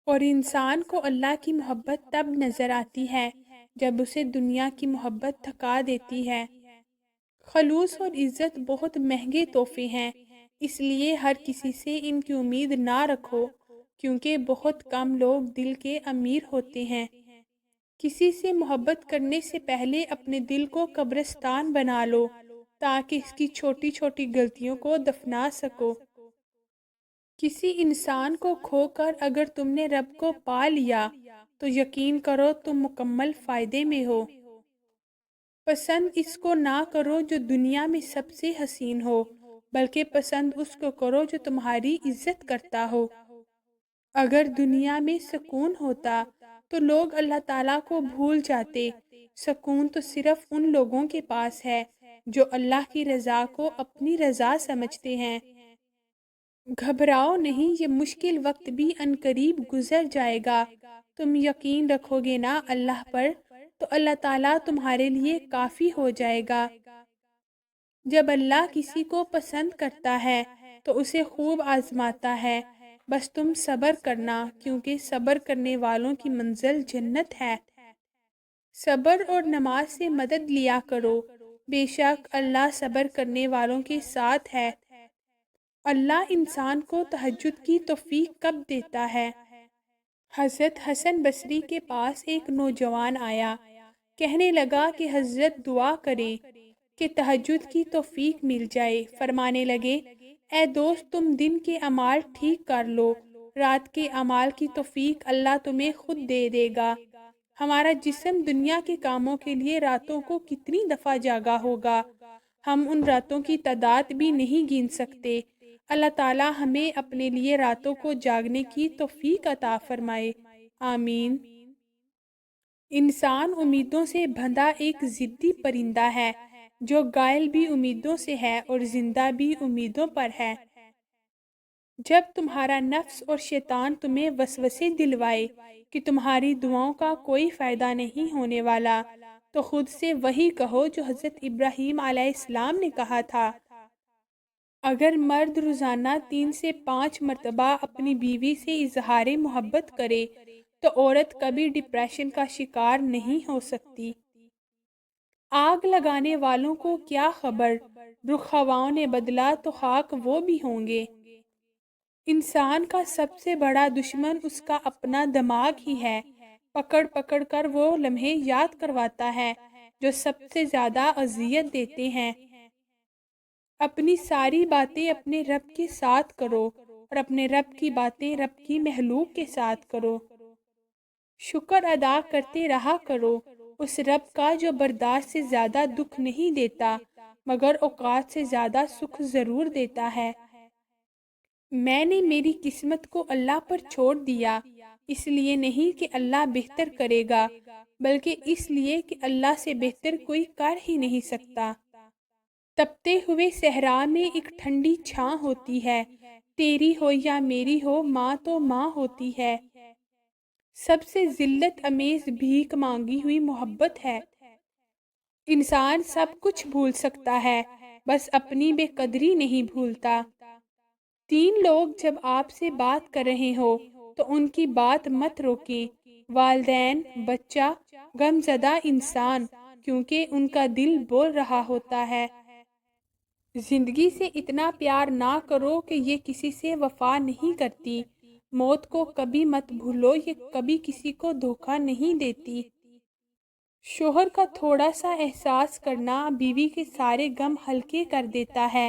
اور انسان کو اللہ کی محبت تب نظر آتی ہے جب اسے دنیا کی محبت تھکا دیتی ہے۔ خلوص اور عزت بہت مہنگے تحفے ہیں، اس لیے ہر کسی سے ان کی امید نہ رکھو، کیونکہ بہت کم لوگ دل کے امیر ہوتے ہیں۔ کسی سے محبت کرنے سے پہلے اپنے دل کو قبرستان بنا لو تاکہ اس کی چھوٹی چھوٹی غلطیوں کو دفنا سکو۔ کسی انسان کو کھو کر اگر تم نے رب کو پا لیا تو یقین کرو تم مکمل فائدے میں ہو۔ پسند اس کو نہ کرو جو دنیا میں سب سے حسین ہو، بلکہ پسند اس کو کرو جو تمہاری عزت کرتا ہو۔ اگر دنیا میں سکون ہوتا تو لوگ اللہ تعالیٰ کو بھول جاتے۔ سکون تو صرف ان لوگوں کے پاس ہے جو اللہ کی رضا کو اپنی رضا سمجھتے ہیں۔ گھبراؤ نہیں، یہ مشکل وقت بھی عنقریب گزر جائے گا۔ تم یقین رکھو گے نا اللہ پر تو اللہ تعالیٰ تمہارے لیے کافی ہو جائے گا۔ جب اللہ کسی کو پسند کرتا ہے تو اسے خوب آزماتا ہے، بس تم صبر کرنا، کیونکہ صبر کرنے والوں کی منزل جنت ہے۔ صبر اور نماز سے مدد لیا کرو، بے شک اللہ صبر کرنے والوں کے ساتھ ہے۔ اللہ انسان کو تہجد کی توفیق کب دیتا ہے؟ حضرت حسن بصری کے پاس ایک نوجوان آیا، کہنے لگا کہ حضرت دعا کریں کہ تہجد کی توفیق مل جائے۔ فرمانے لگے، اے دوست، تم دن کے اعمال ٹھیک کر لو، رات کے اعمال کی توفیق اللہ تمہیں خود دے دے گا۔ ہمارا جسم دنیا کے کاموں کے لیے راتوں کو کتنی دفعہ جاگا ہوگا، ہم ان راتوں کی تعداد بھی نہیں گن سکتے۔ اللہ تعالی ہمیں اپنے لیے راتوں کو جاگنے کی توفیق عطا فرمائے، آمین۔ انسان امیدوں سے بندھا ایک ضدی پرندہ ہے جو غائل بھی امیدوں سے ہے اور زندہ بھی امیدوں پر ہے۔ جب تمہارا نفس اور شیطان تمہیں وسوسے دلوائے کہ تمہاری دعاؤں کا کوئی فائدہ نہیں ہونے والا، تو خود سے وہی کہو جو حضرت ابراہیم علیہ السلام نے کہا تھا، اگر مرد روزانہ 3 سے 5 مرتبہ اپنی بیوی سے اظہار محبت کرے تو عورت کبھی ڈپریشن کا شکار نہیں ہو سکتی۔ آگ لگانے والوں کو کیا خبر، رخ ہواؤں نے بدلا تو خاک وہ بھی ہوں گے۔ انسان کا سب سے بڑا دشمن اس کا اپنا دماغ ہی ہے، پکڑ پکڑ کر وہ لمحے یاد کرواتا ہے جو سب سے زیادہ اذیت دیتے ہیں۔ اپنی ساری باتیں اپنے رب کے ساتھ کرو اور اپنے رب کی باتیں رب کی مخلوق کے ساتھ کرو۔ شکر ادا کرتے رہا کرو اس رب کا جو برداشت سے زیادہ دکھ نہیں دیتا مگر اوقات سے زیادہ سکھ ضرور دیتا ہے۔ میں نے میری قسمت کو اللہ پر چھوڑ دیا، اس لیے نہیں کہ اللہ بہتر کرے گا، بلکہ اس لیے کہ اللہ سے بہتر کوئی کر ہی نہیں سکتا۔ تپتے ہوئے صحرا میں ایک ٹھنڈی چھاں ہوتی ہے، تیری ہو یا میری ہو ماں تو ماں ہوتی ہے۔ سب سے ذلت امیز بھیک مانگی ہوئی محبت ہے۔ انسان سب کچھ بھول سکتا ہے، بس اپنی بے قدری نہیں بھولتا۔ 3 لوگ جب آپ سے بات کر رہے ہو تو ان کی بات مت روکیں، والدین، بچہ، غم زدہ انسان، کیونکہ ان کا دل بول رہا ہوتا ہے۔ زندگی سے اتنا پیار نہ کرو کہ یہ کسی سے وفا نہیں کرتی۔ موت کو کبھی مت بھولو، یہ کبھی کسی کو دھوکہ نہیں دیتی۔ شوہر کا تھوڑا سا احساس کرنا بیوی کے سارے غم ہلکے کر دیتا ہے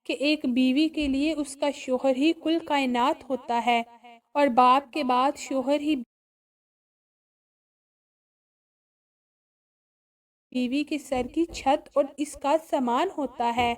کہ ایک بیوی کے لیے اس کا شوہر ہی کل کائنات ہوتا ہے، اور باپ کے بعد شوہر ہی بیوی کے سر کی چھت اور اس کا سامان ہوتا ہے۔